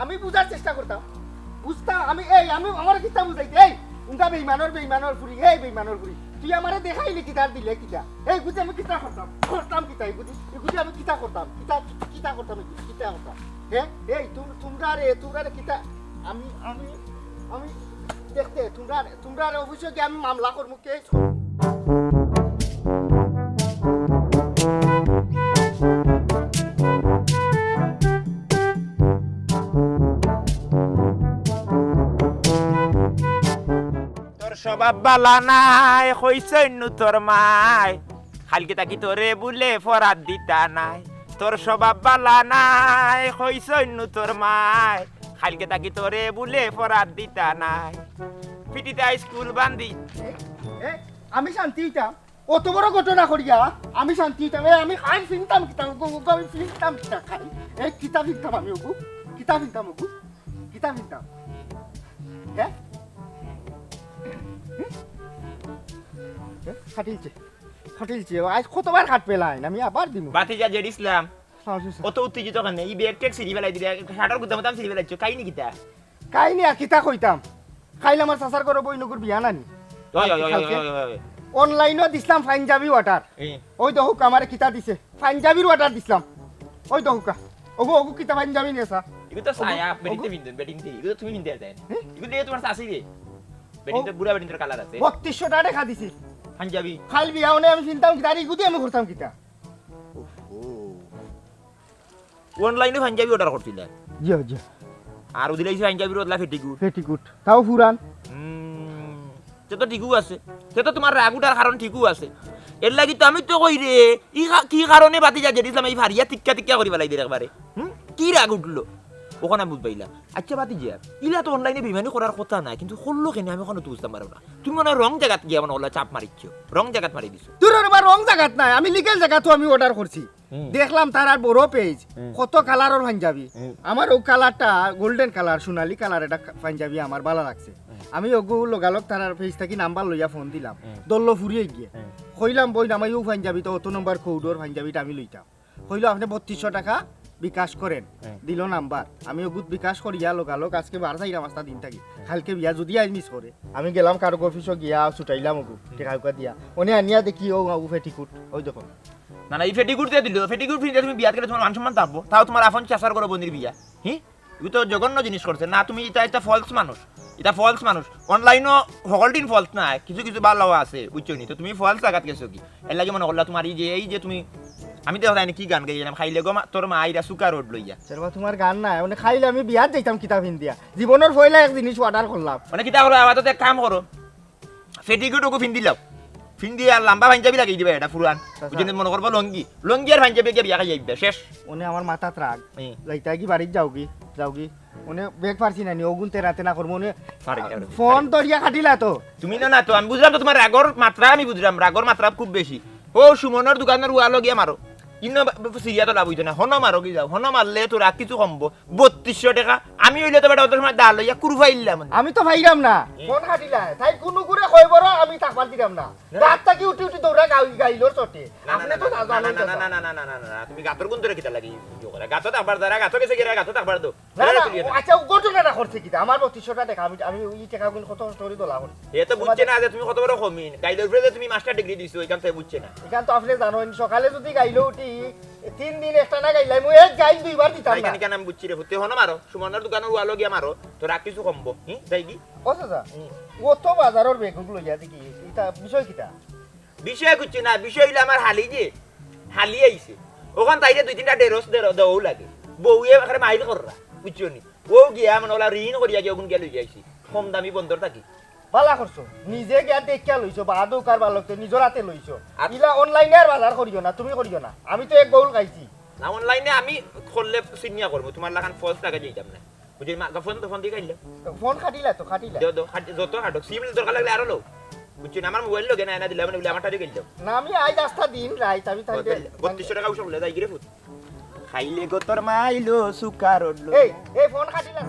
আমি বুঝার চেষ্টা করতাম বুঝতাম আমি আমি আমার কিতা বুঝাইতে উনকা বেইমানর ফুরি বেইমানর ফুরি তুই আমারে দেখাইলি কিতার দিলে কিতা বুঝি আমি কিতা করতাম কিতা বুঝি আমি কিতা করতাম কিতা করতাম তোমরা রে কিতা আমি আমি আমি দেখতে তোমরা অবশ্যই কি আমি মামলা করবো কে স্বভাব বালা নাই হইছন্য তোর মাই খালকে তাকি তোরে বুলে ফরাত দিতা নাই তোর স্বভাব বালা নাই হইছন্য তোর মাই খালকে তাকি তোরে বুলে ফরাত দিতা নাই পিটিতে স্কুল বান্ধি আমি শান্তি হইতাম অত বড় ঘটনা করিয়া আমি শান্তি হইতাম আমি খাই ফিনতাম কিতাব আমি ফিনতাম কিতা খাই কিতাব ফিনতাম আমি কিতাব ফিনতাম হ্যাঁ খাটিলছে আজ কতবার খাট পেলাই আমি আবার দিমু বাতিজা জেড ইসলাম অত উত্তেজিত কেন এই ব্যাগ ট্যাগ সিরি ফেলাই দিলে শাটার গুদাম তাম সিরি ফেলাইছো কাইনি কিতা কাইনি আর কিতা কইতাম খাইলে আমার চাচার করে বইনগুর বিয়া নানি অনলাইনও দিছিলাম পাঞ্জাবি ওয়াটার ওই দহুক আমার কিতা দিছে পাঞ্জাবির ওয়াটার দিছিলাম ওই দহুকা ওগু কিতা পাঞ্জাবি নেছা এগুলো তো সায়া বেটিতে বিন্দন বেটিং দি এগুলো তুমি বিন্দে দেন এগুলো দিয়ে তোমার চাষি রে বেটিতে বুড়া বেটির কালার আছে 3200 টাকা দেখা দিছি পাঞ্জাবি খাইল বিয়াওনে আমি চিন্তাম কিতা আর ইগুদি আমি করতাম কিতা অনলাইনে পাঞ্জাবি অর্ডার করছিল জি আর ওদিলাইছে পাঞ্জাবির বদলা ফেটিকুট তাও ফুরান সে তো ঠিকও আছে সে তো তোমার রাগুটার কারণ ঠিকও আছে এর লাগি তো আমি তো কই রে কি কারণে বাতি যা যেদিছিলাম এই ভারিয়া টিক্কা করি পেলাই দিলে একবারে কি রাগ উঠলো ওখানে আমি বুঝ পাইলাম আচ্ছা বাতি যা ইলা তো অনলাইনে বিমানি করার কথা নাই কিন্তু হল্লো কেন আমি ওখানে তো বুঝতে পারবো না তুমি মনে রং জায়গাত গিয়ে মানে ওলা চাপ মারিচ্ছ রং জায়গাত মারি দিছো তোর আবার রং জায়গাত নাই আমি লিগেল জায়গা তো আমি অর্ডার করছি দেখলাম তার আর বড় পেজ কত কালারের পাঞ্জাবি আমার ও কালারটা গোল্ডেন কালার সোনালী কালার এটা পাঞ্জাবি আমার ভালো লাগছে আমি ওগু লগালক তার পেজ থেকে নাম্বার লইয়া ফোন দিলাম দল্ল ফুরিয়ে গিয়ে কইলাম বই নামাই ও পাঞ্জাবি তো অত নম্বর কৌডোর পাঞ্জাবিটা আমি লইতাম কইলো আপনি 3200 টাকা বিকাশ করেন দিল নাম্বার আমি ওগুত বিকাশ করিয়া লগালক আজকে 12:30 দিন থাকি কালকে বিয়া যদি আজ মিস করে আমি গেলাম কারো অফিসে গিয়া ছুটাইলাম ওগু টাকা দিয়া ওনে আনিয়া দেখি ও ফেটিকুট ওই দেখুন না এই ফেটিকুট দিয়ে দিল ফেটিকুট ফিরে তুমি বিয়াত গেলে তোমার মান সম্মান থাকবো তাও তোমার আফন চাষার করো বন্দির বিয়া এগুলো তো জঘন্য জিনিস করছে না তুমি এটা ফলস মানুষ অনলাইনও সকল দিন ফলস না কিছু ভালো আছে বুঝছো তো তুমি ফলস জায়গাত গেছো কি এর লাগে মনে করলা তোমার এই যে তুমি আমি তো জানি কি গান গাইলাম খাইলে গো তোর মা আইরা সুকা রোড লইয়া সেরবা তোমার গান নাই মানে খাইলে আমি বিয়াত যাইতাম কিতাব দিয়া জীবনের পয়লা এক জিনিস অর্ডার করলাম মানে কিতা করো আপাতত এক কাম করো ফেটিকুটও ফিন দিলাও ফিন দিয়ে আর লম্বা পাঞ্জাবি লাগাই দিবে এটা পুরান বুঝিনি মনে করবো লঙ্গি আর পাঞ্জাবি গিয়ে বিয়া খাই যাইবে শেষ ওনে আমার মাথাত রাগ লাইতা কি বাড়িত যাওগি ওনে বেগ পারছি না নি ওগুন তেরাতে না করবো ওনে ফোন দরিয়া কাটিলা তো তুমি না তো আমি বুঝলাম তো তোমার রাগর মাত্রা আমি বুঝলাম রাগর মাত্রা খুব বেশি ও সুমনের দোকানের উয়ালো গিয়ে মারো ইন্ন সিরিয়া তো লাভ হইতো না হন মারো কি যাও হন মারলে তো রাগ কিছু কমবো 3200 টাকা আমি হইলে তো বেটা ওদের সময় ডাল লইয়া কুরফাইলাম আমি তো ভাইরাম না ফোন কাটিলা তাই কোনো করে কই বড় আমি থাকবার দিলাম না রাতটা কি উঠি দৌড়া গাইলোর চটে আপনি তো না তুমি গাতর কোন ধরে কিটা লাগি গাতো থাকবার দ্বারা গাতো গেছে গিরা গাতো থাকবার দো আচ্ছা ঘটনাটা করছে কিটা আমার 3200 টাকা আমি ওই টাকা গুণ কত স্টোরি তোলা করি এ তো বুঝছে না যে তুমি কত বড় কমিন গাইলোর ফ্রেজে তুমি মাস্টার ডিগ্রি দিছো এখান থেকে বুঝছে না এখান তো আপনি জানো সকালে যদি গাইলো উঠি 3 দিন একটা না গাইলাই মই এক গাইল দুইবার দিতাম না কেন আমি বুঝছি রে হতে হন মারো সুমনের দোকানের উয়ালো গিয়া মারো তো রাগ কিছু কমবো যাই কি ও চাচা ও তো বাজারের বেগুলো লইয়া দেখি এটা বিষয় কিটা বিষয় কিছু না বিষয় হইলে আমার হালি আইছে ওখান তাইরে 2-3টা ডেরস দেও লাগে বউয়ে এখানে মাইল কররা বুঝছো নি ও গিয়া মানে ওলা ঋণ করিয়া গিয়া ওগুন গিয়া লই যাইছি কম দামি বন্দর থাকি বালা করছো নিজে গিয়া দেখিয়া লইছো বা আদৌ কার বালকতে নিজের হাতে লইছো আর- ইলা অনলাইনে আর বাজার করিও না তুমি করিও না আমি তো এক গৌল খাইছি না অনলাইনে আমি করলে সিনিয়া করবো তোমার লাগান ফলস টাকা যাইতাম না বুঝি মা ফোন তো ফোন দিয়ে খাইলে ফোন খাটিলা তো খাটিলা দেও দেও যত হাঁটো সিম দরকার লাগলে আরো লো বুঝছি না আমার মোবাইল লোকে না এনে দিলে মানে আমার টাকা গেল না আমি আজ আস্থা দিন রাইত আমি তাই 3200 টাকা উঠে যাই গিরে ফুট খাইলে গোতর মাইলো সুকার উঠলো এই ফোন খাটিলা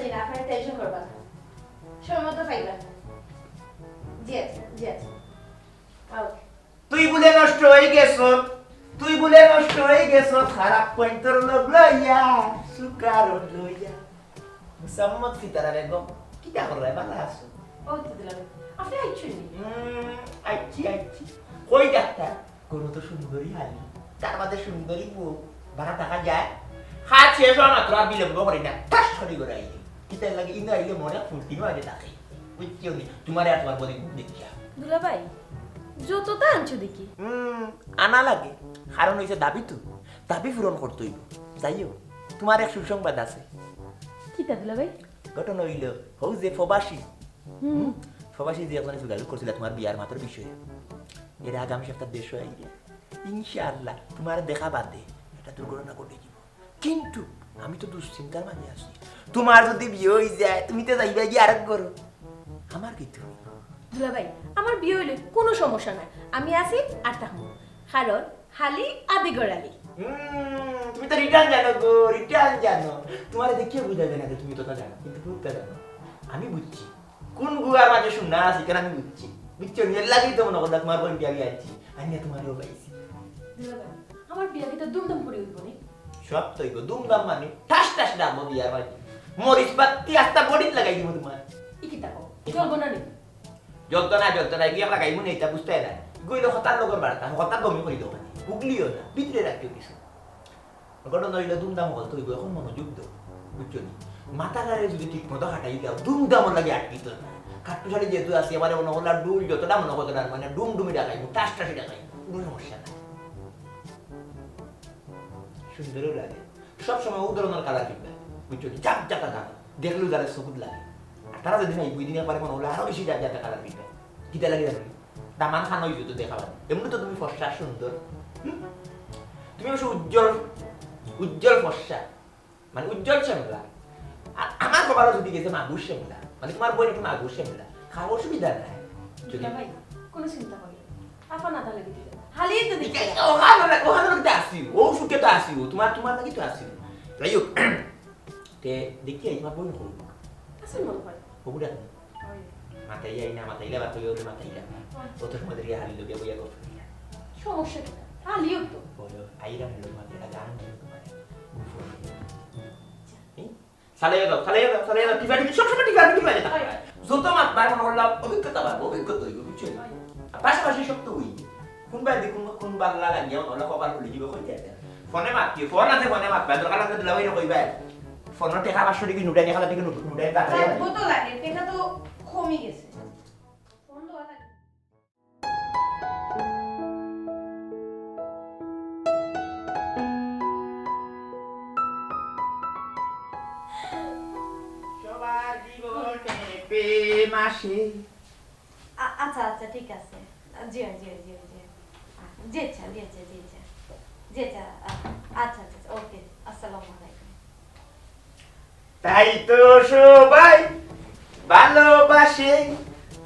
জি না আপনার টেনশন করবেন না সময় মতো পাইবেন জি আছে ওকে তুই বলে নষ্ট হয়ে গেছ তুই বলে নষ্ট হয়ে গেছ খারাপ পয়েন্টর লোক লইয়া সুকার লইয়া মুসাম্মদ সিতারা বেগম কি তা করে ভালো আছো ও তো দিলাম আপনি আইছেন আইছি কই ডাক্তার কোন তো সুন্দরী হালি তার মধ্যে সুন্দরী বউ ভাড়া টাকা যায় হাত শেষ হওয়া মাত্র আর বিলম্ব করি না ঠাস করে করে আইলে কিতার লাগে ইন্দা আইলে মনে ফুর্তি আগে থাকে বুঝছিও নি তোমার আর তোমার বলে দেখিয়া দুলা ভাই যত তা আনছো দেখি আনা লাগে কারণ হইছে দাবি তো দাবি পূরণ করতে হইব যাইও তোমার এক সুসংবাদ আছে কি তা দুলা ভাই ঘটনা হইল হৌ যে প্রবাসী প্রবাসী যে একজনে যোগাযোগ করছিল তোমার বিয়ার মাত্র বিষয়ে এর আগামী সপ্তাহ দেশ হয়ে গিয়ে ইনশাআল্লাহ তোমার দেখা বাদে এটা দুর্ঘটনা ঘটে যাব কিন্তু আমি তো দুশ্চিন্তার মাঝে আছি তোমার যদি বিয়ে হয়ে যায় তুমি তো যাইবা গিয়ে আরেক করো আমার কিন্তু দুলা ভাই আমার বিয়ে হইলে কোনো সমস্যা নাই আমি আছি আর তাহম কারণ হালি আদি গড়ালি তুমি তো রিটার্ন জানো গো রিটার্ন জানো তোমার দেখিয়ে বুঝাবে না যে তুমি তো তা জানো কিন্তু খুবটা জানো আমি বুঝছি কোন গুয়ার মাঝে শুননা আছি কেন আমি বুঝছি বুঝছো নিজের লাগেই তো মনে করলাম তোমার বোন বিয়ে আছি আমি তোমারও পাইছি দুলা ভাই আমার বিয়ে কি তো দুমদম করে উঠবো নি সব তো গো দুমদাম মানে ঠাস ঠাস ডাকবো বিয়ার মাঝে মরিচ বাতি আস্তা বডিত লাগাই দিব তোমার ইকি তাকো চলবো না নি যন্ত্রণা গিয়ে আমরা গাইবো না এটা বুঝতে না গইলে হতার লগর বার্তা হতার বমি করি দেবো মানে গুগলিও না ভিতরে রাখতে কিছু ঘটনা হইলে দুমদাম হল তো এখন মনোযোগ দাও বুঝছো নি মাথা গাড়ি যদি ঠিক মতো হাঁটাই দাও দুমদামর লাগে আটকি তো না কাট্টু শাড়ি যেহেতু আছে এবারে মনে হলো ডুল যতটা মনে হতো না মানে ডুম ডুমি ডাকাইবো টাস টাসি ডাকাইবো কোনো সমস্যা নাই সুন্দরও লাগে সবসময় উদাহরণের কালার কিনবে বুঝছো নি চাপ চাকা কালার দেখলেও যারা সবুজ লাগে আর তারা যদি নাই দুই দিনের পরে মনে হলো আরো বেশি চাপ চাকা কালার কিনবে কিতা লাগে জানো দামান খান হইতো তো দেখা পাবে এমনি তো তুমি ফর্সা সুন্দর তুমি অবশ্য উজ্জ্বল ফর্সা মানে উজ্জ্বল শ্যামলা আর আমার কপালে যদি গেছে মাগুর শ্যামলা মানে তোমার বই একটু মাগুর শ্যামলা খাওয়ার অসুবিধা নাই যদি দুলা ভাই কোনো চিন্তা করি আপা না তাহলে দিতে হালি তো দিতে ওখানে তো আসি ও সুখে তো আসি তোমার লাগি তো আসি যাই হোক তে দেখি তোমার বই করবো আসুন মনে হয় হবু ডাক মাথায় যাই না মাথায় আবার কই ওদের মাথায় যাই কত সময় ধরে হালি লোকে বইয়া গল্প করি সমস্যা কি হালিও তো বলো আইরা হলো মাথায় একটা গান দিল তোমার সালে দাও টিফা সব সময় টিফা যত মাত বার মনে করলাম অভিজ্ঞতা হইব বুঝছো পাশাপাশি সব তো হই কোন বাংলা লাগিয়া ওলা কপাল খুলি দিব কই যায় ফোনে মাত কি ফোন আছে ফোনে মাত বাদ দরকার লাগলে দিলাও কইবা ফোনের টাকা 500 টাকা নুডাই খালা থেকে নুডাই টাকা তো লাগে টাকা তো কমই গেছে ফোন তো লাগে সবার জীবনে প্রেম আসে আচ্ছা আচ্ছা ঠিক আছে জি জি জি জি জি আচ্ছা জি আচ্ছা জি আচ্ছা জি আচ্ছা আচ্ছা আচ্ছা ওকে আসসালামু আলাইকুম তাই তো সবাই ভালোবাসে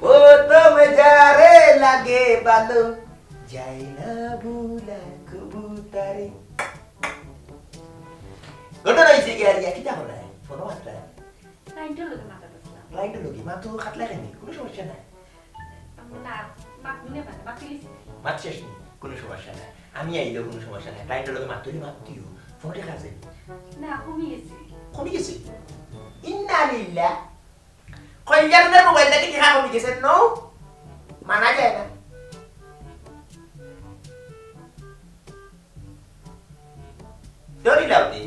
প্রথম যারে লাগে ভালো যায় না ভুলা কবুতারে ঘটনা হয়েছে কি আর কি তা হলো ফোনো মাত্রা লাইনটা লোকে মাথা দিছিলাম লাইনটা লোকে মা তো খাটলা কেন কোনো সমস্যা নাই না মাক নিয়ে পারে বাকি লিছি মাত শেষ নেই কোনো সমস্যা নাই আমি আইলেও কোনো সমস্যা নাই লাইনটা লোকে মাত্রই মাত্রিও ফোনটা কাজে না কমই গেছে কমে গেছে ইন্না লিল্লাহ কইয়ারদের মোবাইলটাকে দেখা কমে গেছে নো মানা যায় না ধরি লাও দে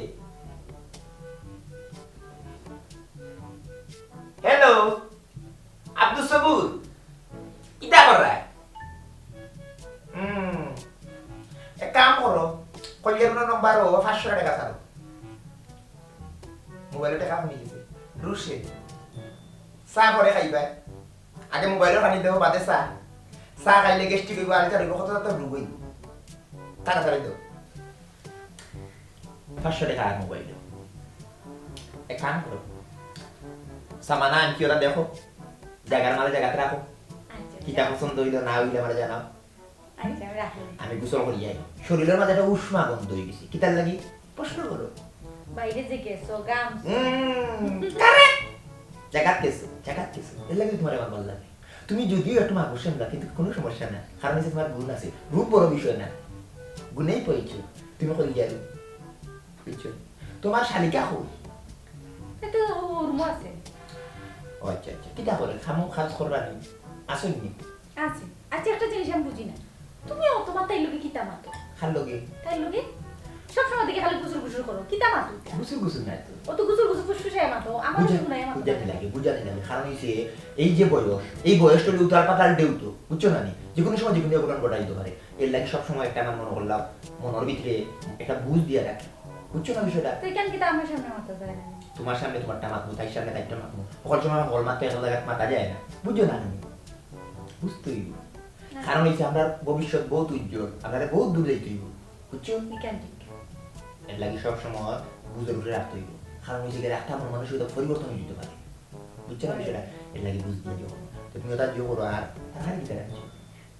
হ্যালো আব্দুল সবুর কিতা কর রা এক কাম নাম্বার ও 500 টাকা ছাড়ো মোবাইলে টাকা কমে গেছে রুশে চা করে খাইবাই আগে মোবাইলে পানি দেবো বাদে চা চা খাইলে গেস্টিক হইব আর চারিব কত তো রুগই তাড়াতাড়ি দাও 500 টাকা আর মোবাইল এক কাম করো সামানা আনকি ওরা দেখো জায়গার মালে জায়গাতে রাখো আচ্ছা কিটা পছন্দ হইলো না হইলে আমার জানাও আচ্ছা রাখলাম আমি গোসল করি যাই শরীরের মাঝে একটা উষ্মা গন্ধ হয়ে গেছে কিতার লাগি প্রশ্ন করো বাইরে যে গেছো গাম জায়গাত গেছো এর লাগে তোমার আমার ভালো লাগে তুমি যদিও একটু আকর্ষণ না কিন্তু কোনো সমস্যা না কারণ হচ্ছে তোমার গুণ আছে রূপ বড় বিষয় না গুণেই পেয়েছো তুমি কই যাবে পেয়েছো তোমার শালিকা হই এটা ওর আছে ও আচ্ছা কিটা করে খামো খাস করবা নি আসুনি আছে আচ্ছা একটা জিনিস আমি বুঝি না তুমি তোমার তাই লোকে কিতা মাতো খাল লগে তাই লোকে সব সময় দেখে খালি গুসল গুসল করো কিতা মাতো গুসু না তো ও তো গুসল গুসল ফুসফুসায় মাতো আমার শুনাই মাতো বুঝাতে লাগে কারণ হইছে এই যে বয়স এই বয়সটা উতাল পাতাল দেউতো বুঝছো না নি যে কোনো সময় যে কোনো ঘটনা ঘটাই দিতে পারে এর লাগে সব সময় একটা আমার মনে করলাম মনের ভিতরে একটা বুঝ দিয়ে রাখে বুঝছো না বিষয়টা তুই কেন কিতা আমার সামনে মাতো যায় না তোমার সামনে তোমারটা মাতমু তাই সামনে তাইটা মাতমু সকল সময় হল মারতে এক জায়গায় মাতা যায় না বুঝছো না তুমি বুঝতেই কারণ হইছে আমরা ভবিষ্যৎ বহুত উজ্জ্বল আমরা বহুত দূর যাইতে হইব বুঝছো কেন ঠিক এর লাগে সব সময় বুঝে বুঝে রাখতে হইব কারণ হইছে গেলে একটা আমার মানুষের তো পরিবর্তন হয়ে যেতে পারে বুঝছো না বিষয়টা এর লাগে বুঝতে দিও তো তুমি ওটা দিও করো আর হারি দিতে রাখছো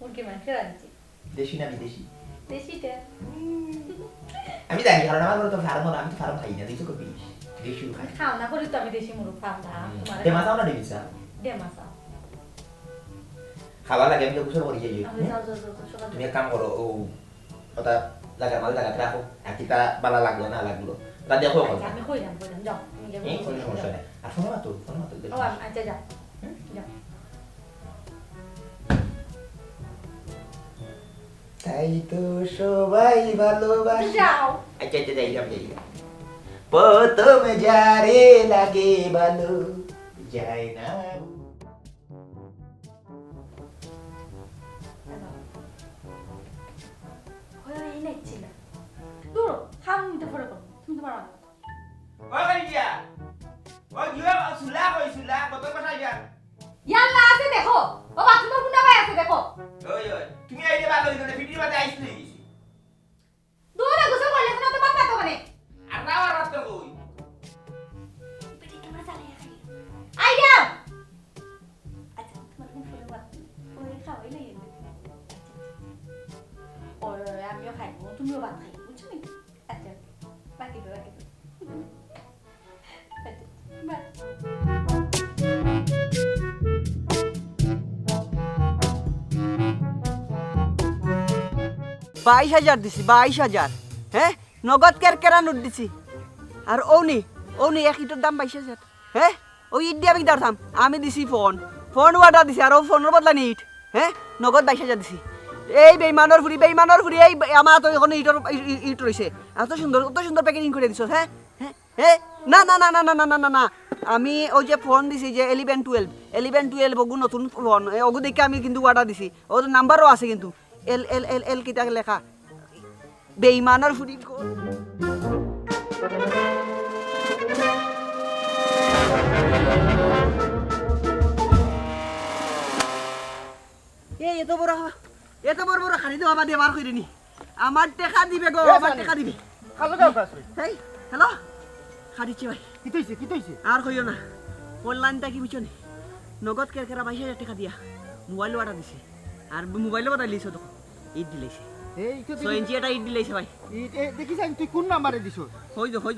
মুরগি মাংস রাঁধছি দেশি না বিদেশি দেশিটা আমি জানি কারণ আমার তো ফার্ম আমি তো ফার্ম খাই না দেখছো কবি দেশি খাই খাও না করি তো আমি দেশি মুরগ ফার্মলাম তোমার দেমাসাও না দেবিসা দেমাসা খাবার লাগে আমি তো বুঝে করি যাই আমি যাও সকাল তুমি এক কাম করো ও ওটা জায়গা মাল জায়গাতে রাখো আর কি তা বালা লাগলো না লাগলো তা দেখো আচ্ছা আমি কইলাম যাও তুমি যাও কোনো সমস্যা নেই আর শোনো না তো ও আচ্ছা যাও যাও তাই তো সবাই ভালোবাসে যাও আচ্ছা যাই প্রথম যারে লাগে ভালো যায় না ওই নেচ্ছিল দূর খাম নিতে পড়ে করো তুমি তো পারো না ওই খাইয়া ওই গিয়া সুলা কত কথা যা ইয়াল্লা আছে দেখো ও বাথরুমের কোনা ভাই আছে দেখো ওই তুমি আইলে ভালো হইতো না ফিটির বাদে আইছ লই গেছি দূরে গোসল করলে না তো বাদ তো মানে আর নাও আর রাত কই বেটি তোমরা চালিয়ে খাই আই যাও আচ্ছা তোমার কোন ফুলে বাদ ওই খাওয়াই নাই ওই আমিও খাইবো তুমিও ভাত খাই বুঝছো নি আচ্ছা বাকি তো আচ্ছা বাই বাইশ হাজার দিছি 22,000 হ্যাঁ নগদ কেরকেরা নোট দিছি আর ওনি এক ইটোর দাম 22,000 হ্যাঁ ওই ইট দিয়ে আমি দাঁড়াতাম আমি দিছি ফোন ওয়াটার দিছি আর ও ফোনের বদলা নি ইট হ্যাঁ নগদ 22,000 দিছি এই বেইমানৰ ফুৰি এই আমার তো এখন ইট রয়েছে এত সুন্দর প্যাকেজিং করে দিছ হ্যাঁ হ্যাঁ না না না না না না না না আমি ওই যে ফোন দিছি যে 11-12 ওগু নতুন ফোন ওগু দেখে আমি কিন্তু অর্ডার দিছি ওর নাম্বারও আছে কিন্তু এল কিটা লেখা বেইমানৰ ফুৰি এই এত বড় খালি দেওয়া বা দেবার কইরে নি আমার টাকা দিবে গো আমার টাকা দিবে খালো দাও কাছে হেই হ্যালো খাদিছি ভাই কি তৈছে আর কইও না অনলাইনটা কি বুঝছো নি নগদ কেরকেরা 22,000 টাকা দিয়া মোবাইল অর্ডার দিছে আর মোবাইলও কথা লিছো দেখো ইট দিলেছে এই তো 6 ইঞ্চি এটা ইট দিলেছে ভাই দেখিস তুই কোন নাম্বারে দিছ হই দেখো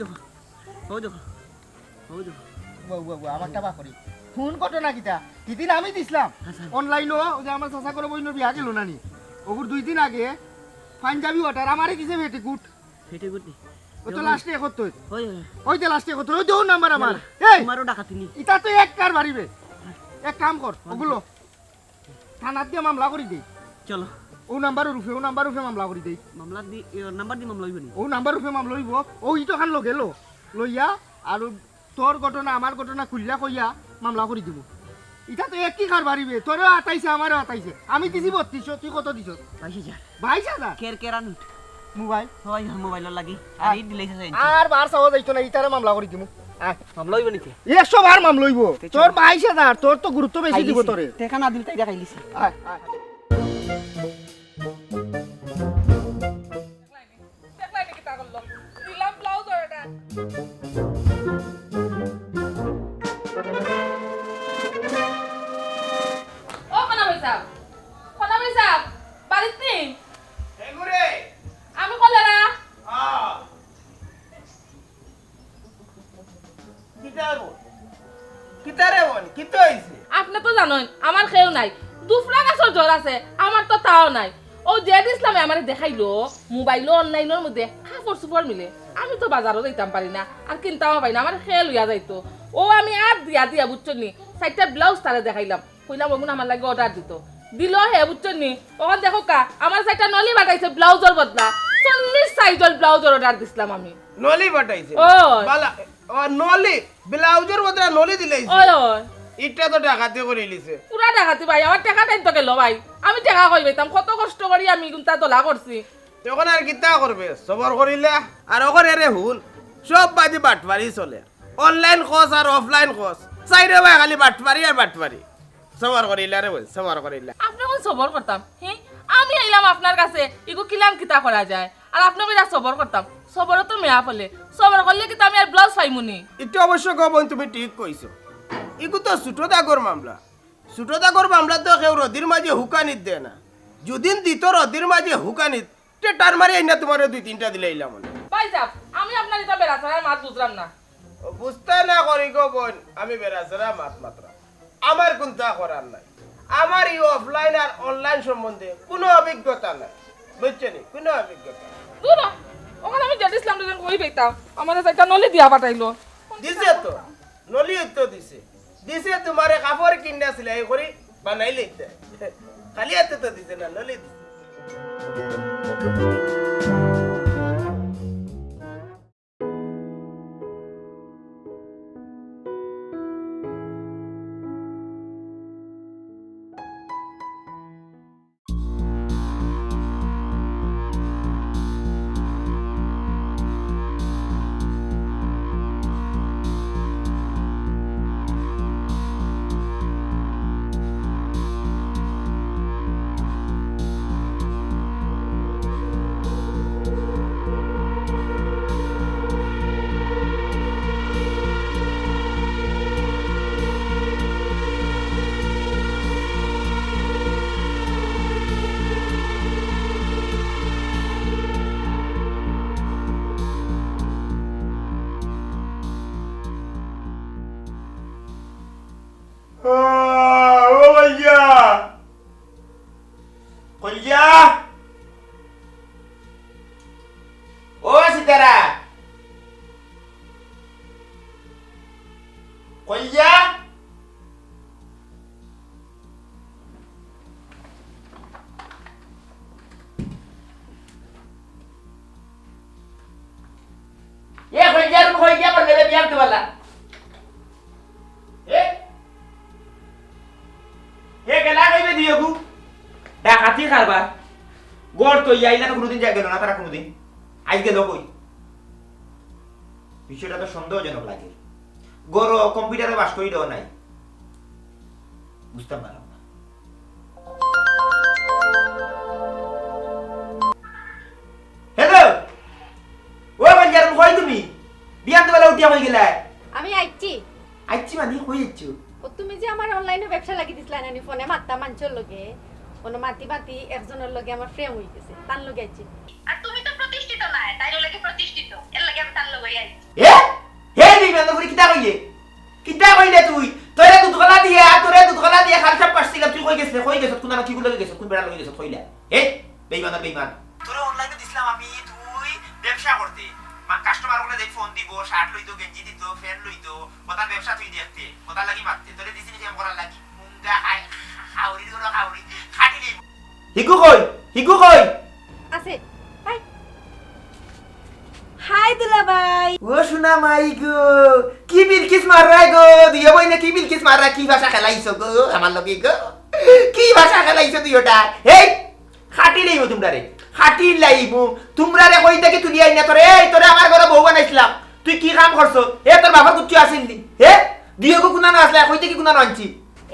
আমারটা বা করি ফোন ঘটনা কিটা কিদিন আমি দিছিলাম অনলাইনও যে আমার চাচা করে বইনো বিয়া গেল নানি ওগুর 2 দিন আগে পাঞ্জাবি অর্ডার আমারে দিছে ভেটি গুট ফেটে গুটি ও তো লাস্টে একত হই ওই তো লাস্টে একত ওই দেও নাম্বার আমার এই তোমারও ডাকাতি নি ইটা তো এক কার বাড়িবে এক কাম কর ওগুলো থানাত দিয়ে মামলা করি দেই চলো ও নাম্বার রূপে মামলা করি দেই মামলা দি নাম্বার দি মামলা হইব নি ও নাম্বার রূপে মামলা হইব ও ইটো খান লগে লইয়া আর তোর ঘটনা আমার ঘটনা খুললা কইয়া মামলা করে দিব এটা তো একই কার বাড়িবে তোরও আতাইছে আমারও আতাইছে আমি দিছি 3200 তুই কত দিছ 22,000 22,000 কেরকেরা নোট মোবাইল হয় মোবাইলৰ লাগি আর ই দিলেই আছে আর বার চাওয়া যাইতো না ইতারে মামলা করে দিমু আয় মামলা হইব নাকি 100 বার মামলা হইব তোর 22000 তোর তো গুরুত্ব বেশি দিব তোরে টেকা না দিল তাই খাইলিছে আয় আয় দেখলাই নাকি তা করলো দিলাম ব্লাউজ অর্ডার ও কোনা পয়সা বাড়িতে নেই এগুরে আমি কলে না কিতারে বল কিতো হইছে আপনি তো জানেন আমার খেয়েও নাই দুফরা গাছের জ্বর আছে আমার তো তাও নাই ও যে ইসলামে আমার দেখাইলো মোবাইলও অনলাইনের মধ্যে কাপড় চুপড় মিলে আমি তো বাজারও যাইতাম পারি না আর কিনতামও পারি না আমার খেয়ে লইয়া যাইতো ও আমি আর দিয়া দিয়া বুঝছেন নি 4টা ব্লাউজ তারে দেখাইলাম কইলাম ওগুন আমার লাগে অর্ডার দিত দিল হে বুঝছেন নি ওখান দেখো কা আমার 4টা নলি বাটাইছে ব্লাউজের বদলা 40 সাইজের ব্লাউজের অর্ডার দিছিলাম আমি নলি বাটাইছে ওই বালা ও নলি ব্লাউজের বদলা নলি দিলাইছে ওই ওই ইটা তো ডাকাতি করে লিছে পুরা টাকাতে ভাই আমার টাকা টাইম তো গেল ভাই আমি টাকা কই পাইতাম কত কষ্ট করি আমি গুনতা দলা করছি তখন আর কিতা করবে সবর করিলে আর ওখানে রে হুন সব বাজি বাটপারি চলে অনলাইন কোর্স আর অফলাইন কোর্স চাইরে ভাই খালি বাটপারি আর বাটপারি সবর করিলে রে বল সবর করিলে আপনি কোন সবর করতাম হ্যাঁ আমি আইলাম আপনার কাছে ইগো কিলাম কিতা করা যায় আর আপনি বিরা সবর করতাম সবর তো মেয়া ফলে সবর করলে কি আমি আর ব্লাউজ পাইমুনি এটা অবশ্য গবন তুমি ঠিক কইছো ইগু তো ছোট দাগর মামলা ছোট দাগর মামলা তো কেউ রদির মাঝে হুকানিত দেয় না যদিন দিত রদির মাঝে হুকানিত তে টার মারি আইনা তোমার 2-3টা দিলে ইলাম ভাই সাহেব আমি আপনার এটা বেড়াছাড়ার মাত বুঝলাম না বুঝতে না করি গো বোন আমি বেড়াছাড়া মাত মাত্র আমার কোনটা করার নাই আমার এই অফলাইন আর অনলাইন সম্বন্ধে কোনো অভিজ্ঞতা নাই বুঝছেন কোনো অভিজ্ঞতা নাই। দূর হ। ওখানে আমি যেটা ইসলাম দুজন কই পাইতাম আমার একটা নলি দিয়া পাঠাইলো দিছে তো নলি তো দিছে দিছে তোমারে কাপড় কিনা সিলাই করি বানাইলে খালি হাতে তো দিছে না নলি দিছে ও সিতারা কইয়া এ কইয়া বললে বিয়াম তো বলা এ গেলা কইবে দিও ডাকাতি কারবার গড় তো ইয়াইলা তো কোনোদিন যা গেল না তারা কোনোদিন আজ গেল কই বিষয়টা তো সন্দেহজনক লাগে গড় কম্পিউটারে বাস করি দেওয়া নাই বুঝতে পারলাম না হ্যালো ও বাঞ্জার কই তুমি বিয়ান তো বেলা উঠিয়া হয়ে গেলা আমি আইছি আইছি মানে কই যাচ্ছো ও তুমি যে আমার অনলাইনে ব্যবসা লাগি দিছিলা না ফোনে মাত্তা মানছর লগে কোনো মাতি মাতি একজনের লগে আমার প্রেম হই গেছে তার লগে আইছি আর তুমি তো প্রতিষ্ঠিত না তাই লগে প্রতিষ্ঠিত এর লগে আমি তার লগে আইছি এ হে নি মেন করে কিতা কইলে তুই তোরে দুধ গলা দিয়ে আর তোরে দুধ গলা দিয়ে খালি সব পাসছিলাম তুই কই গেছিস কোন না কি গুলো গেছিস কোন বেড়া লগে গেছিস কইলা এ বেঈমান তোরে অনলাইনে দিছিলাম আমি তুই ব্যবসা করতে কাস্টমার গুলো দেখ ফোন দিব শার্ট লইতো গেঞ্জি দিত ফ্যান লইতো কথা ব্যবসা তুই দেখতে কথা লাগি মারতে তোরে দিছিস যে করার লাগি মুঙ্গা খাউরি ধরো খাউরি খাটিলি হিকু কই আছে হাই হাই দুলা ভাই ও শোনা মাই গো কি বিলকিস মাররা গো দিও বই না কি বিলকিস মাররা কি ভাষা খেলাইছো গো আমার লগে গো কি ভাষা খেলাইছো তুই ওটা এই খাটি লইব তোমরা রে খাটি লাইবু তোমরা রে কই থেকে তুলি আইনা তোরে এই তোরে আমার ঘরে বউ বানাইছিলাম তুই কি কাম করছ এ তোর বাবার কুচ্চু আসিল নি হে দিয়েগো কুনানো আসলে কই থেকে কুনানো আনছি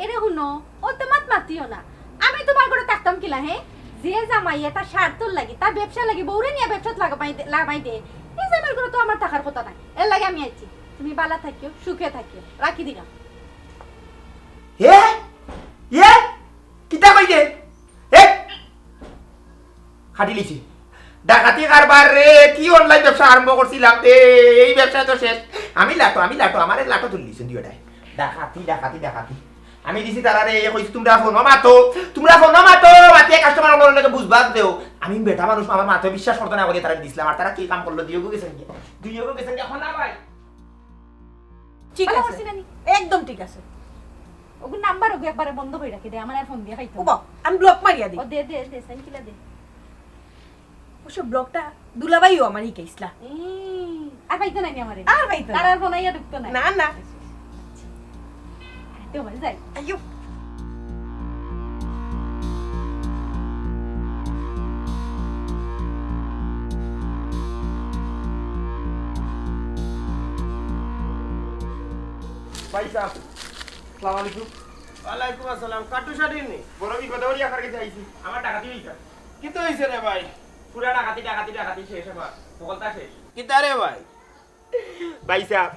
এরে হুনো ও তো মাতিও না আমি তোমার ঘরে থাকতাম কিলা হে যে জামাইয়ে তার স্বার্থর লাগি তার ব্যবসা লাগি বউরে নিয়ে ব্যবসা লাগাই দে এই জামাইয়ের ঘরে তো আমার থাকার কথা নাই এর লাগে আমি আইছি তুমি বালা থাকিও সুখে থাকিও রাখি দিলাম হে হে কিতা কই দে হে খাটি লিছি ডাকাতি কারবার রে কি অনলাইন ব্যবসা আরম্ভ করছিলাম এই ব্যবসা তো শেষ আমি লাটো আমার লাটো তুললিছেন দিওটাই ডাকাতি আমি দিছি তারা রে কইছি তোমরা ফোন মাতো মাতিয়ে কাস্টমার অনলাইন লাগে বুঝবাদ দেও আমি বেটা মানুষ আমার মাথা বিশ্বাস করতে না করি তারা দিছিলাম আর তারা কি কাম করলো দিয়েগো গেছেন কি এখন না ভাই ঠিক ভালো আছে করছি নানি? একদম ঠিক আছে ওগুলো নাম্বার ওগু একবারে বন্ধ করে রাখি দে আমার আর ফোন দিয়ে খাইতো ওবা আমি ব্লক মারিয়া দিই ও দে দে দে সাইকেলে দে ওসব ব্লকটা দুলাবাইও আমার শিখাইছিলা আর পাইতো নাই আমারে আর পাইতো না। তার আর ফোন আইয়া ঢুকতো না না না তো ভাই যাই আইয়ো ভাই সাহেব আসসালামু আলাইকুম ওয়ালাইকুম আসসালাম কাটু শাড়ি নি বড় বিপদে আকার কাছে আইছি আমার ডাকাতি হইছে কি তো হইছে রে ভাই পুরা ডাকাতি শেষ আমার সকলটা শেষ কিতা রে ভাই ভাই সাহেব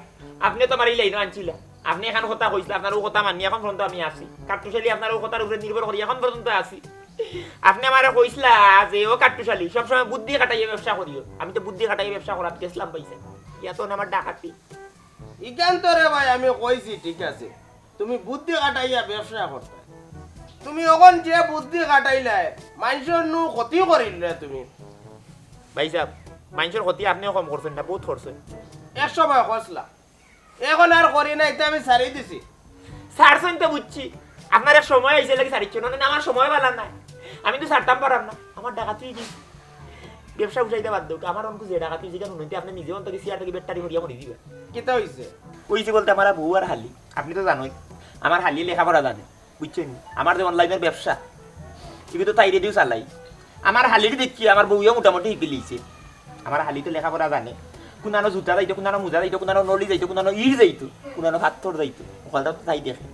আপনি তো মারি লাইন আনছিল আপনি এখন কথা কইছিল আপনার ও কথা মানি এখন পর্যন্ত আমি আছি কাটুশালী আপনার ও কথার উপরে নির্ভর করি এখন পর্যন্ত আছি আপনি আমারে কইছিলা যে ও কাটুশালী সবসময় বুদ্ধি খাটাইয়ে ব্যবসা করিও আমি তো বুদ্ধি খাটাইয়ে ব্যবসা করাত গেছিলাম পাইছে এত আমার ডাকাতি ইগান তো রে ভাই আমি কইছি ঠিক আছে তুমি বুদ্ধি কাটাইয়া ব্যবসা করতে তুমি এখন যে বুদ্ধি কাটাইলাই মানুষের নু ক্ষতি করিলে তুমি ভাই সাহেব মানুষের ক্ষতি আপনিও কম করছেন না বহুত করছেন 100 ভাই কসলা এখন আর করি না এটা আমি ছাড়ি দিছি ছাড়ছেন তো বুঝছি আপনার এক সময় আইসে লাগে ছাড়িচ্ছেন না আমার সময় বেলা নাই আমি তো ছাড়তাম পারাম না আমার ডাকাতি দিচ্ছি ব্যবসা উঠাইতে বাধ্য আমার অঙ্ক যে ডাকাতি যেটা শুনতে আপনি নিজে অন্তকে সিয়ার থেকে বেটারি হরিয়া মরি দিবেন কিতা হইছে কইছে বলতে আমার বউ আর হালি আপনি তো জানোই আমার হালি লেখাপড়া জানে বুঝছেন আমার যে অনলাইনের ব্যবসা এগুলো তো তাই রেডিও চালাই আমার হালির দেখছি আমার বউও মোটামুটি শিখে লিয়েছে আমার হালি তো লেখাপড়া জানে কোনানো জুতা যাইতো কোনানো মোজা যাইতো কোনানো নলি যাইতো কোনানো ইট যাইতো কোনানো পাথর যাইতো সকালটা তো তাই দেখে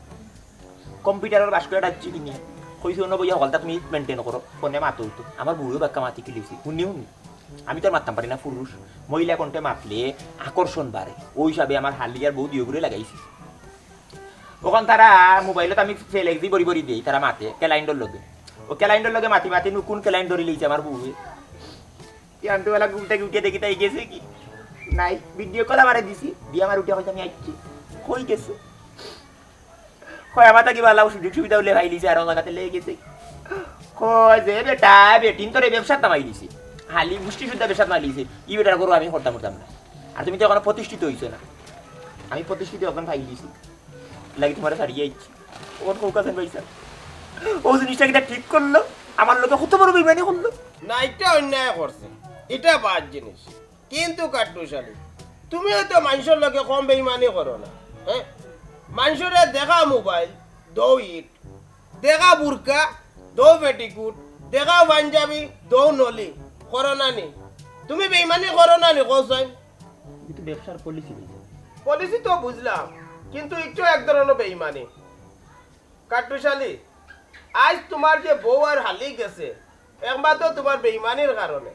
কম্পিউটারের বাস করে ডাকছি কিনে কইছে অন্য বইয়া সকালটা তুমি মেনটেন করো ফোনে মাতো হইতো আমার বউও বাক্কা মাতি কিলিয়েছে শুনি আমি তো আর মারতাম পারি না পুরুষ মহিলা কণ্ঠে মাতলে আকর্ষণ বাড়ে ওই হিসাবে আমার হালি আর বউ দিয়ে ঘুরে লাগাইছি ওখান তারা মোবাইলত আমি ফেলে দি বড়ি দিই তারা মাতে ক্যালাইন্ডর লগে ও ক্যালাইন্ডর লগে মাতি কোন ক্যালাইন্ড ধরে লইছে আমার বউয়ে ইয়ান্টুবেলা উঠে দেখি তাই গেছে কি নাই ভিডিও কল আমারে দিছি দিয়ে আমার উঠে হয়তো আমি আইছি কই গেছে কয় আমার তাকে ভালো সুযোগ সুবিধা হলে ভাই লিছে আর লাগাতে লেগে গেছে কয় যে বেটা বেটিন তোর ব্যবসা তামাই দিছি হালি মুষ্টি সুদ্ধা ব্যবসা তামাই দিছে ই বেটার করো আমি করতাম না আর তুমি তো এখন প্রতিষ্ঠিত হইছো না আমি প্রতিষ্ঠিত এখন ভাই দিছি লাগি তোমার ছাড়িয়ে আইছি ওর ফোকাসেন পয়সা ও জিনিসটা কিটা ঠিক করলো আমার লোকে কত বড় বেইমানি করলো না এটা অন্যায় করছে এটা বাদ জিনিস কিন্তু কাটু শাড়ি তুমি হয়তো মানুষের লগে কম বেইমানি করো না হ্যাঁ মানুষের দেখা মোবাইল দৌ ইট দেখা বুরকা দৌ পেটিকুট দেখা পাঞ্জাবি দৌ নলি করো না নি তুমি বেইমানি করো না নি কোসাই কিন্তু ব্যবসার পলিসি দিছে পলিসি তো বুঝলাম কিন্তু একটু এক ধরনের বেইমানি কাটুশালি আজ তোমার যে বউ আর হালি গেছে একমাত্র তোমার বেইমানির কারণে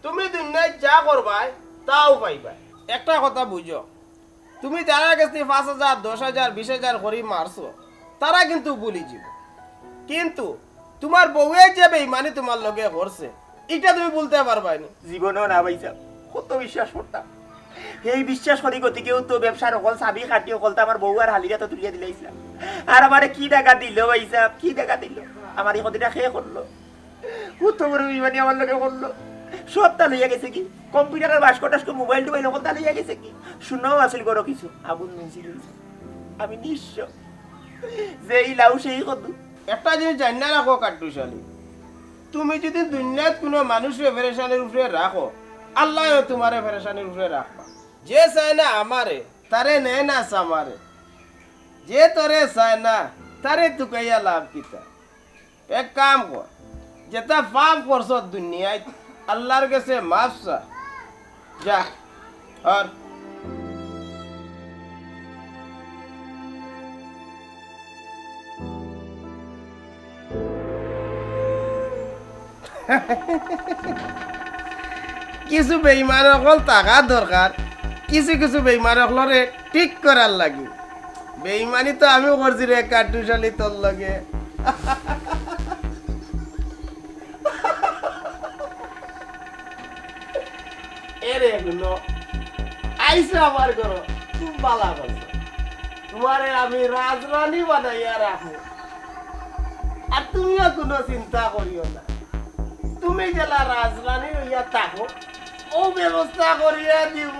তুমি দুনিয়ায় যা করবাই তাও পাইবা একটা কথা বুঝো তুমি যারা গেছে 5,000 10,000 20,000 করে মারছো তারা কিন্তু ভুলি যাব কিন্তু তোমার বউয়ে যে বেইমানি তোমার লগে করছে এটা তুমি বলতে পারবাই না জীবনেও না ভাইসা কত বিশ্বাস করতাম এই বিশ্বাস করি গতি কেউ তো ব্যবসার অকল চাবি কাটি অকল তো আমার বউ আর হালিরা তো তুলিয়া দিলাইছিলাম আর আমারে কি টাকা দিল ভাইসা কি টাকা দিল আমার এই কতিটা খেয়ে করলো কত বড় বিমানি আমার লোকে করলো সবটা লইয়া গেছে কি কম্পিউটারের বাস্ক টাস্ক মোবাইল টোবাইল ওখানটা লইয়া গেছে কি শুনেও আসিল করো কিছু আগুন নিয়েছিল আমি নিঃস্ব যেই লাউ সেই কদু একটা জিনিস জানি না রাখো কাটুশালি তুমি যদি দুনিয়াত কোনো মানুষের ফেরেশানির উপরে রাখো আল্লাহ তোমার ফেরেশানির উপরে রাখবা যে চায় না আমারে তারে নেয় না সামারে যে তোরে চায় না তারে তুকাইয়া লাভ কিতা এক কাম কর যেটা পাপ করছ দুনিয়ায় আল্লাহর কাছে মাফ চা যা আর কিছু বেইমান অকল টাকা দরকার কিছু কিছু বেইমান অকলরে ঠিক করার লাগে বেইমানি তো আমিও করছি রে কাটুশালি তোর লাগে এরে গুলো আইসে আমার করো খুব ভালো করছো তোমারে আমি রাজরানী বানাইয়া রাখো আর তুমিও কোনো চিন্তা করিও না তুমি জেলা রাজরানী হইয়া থাকো ও ব্যবস্থা করিয়া দিব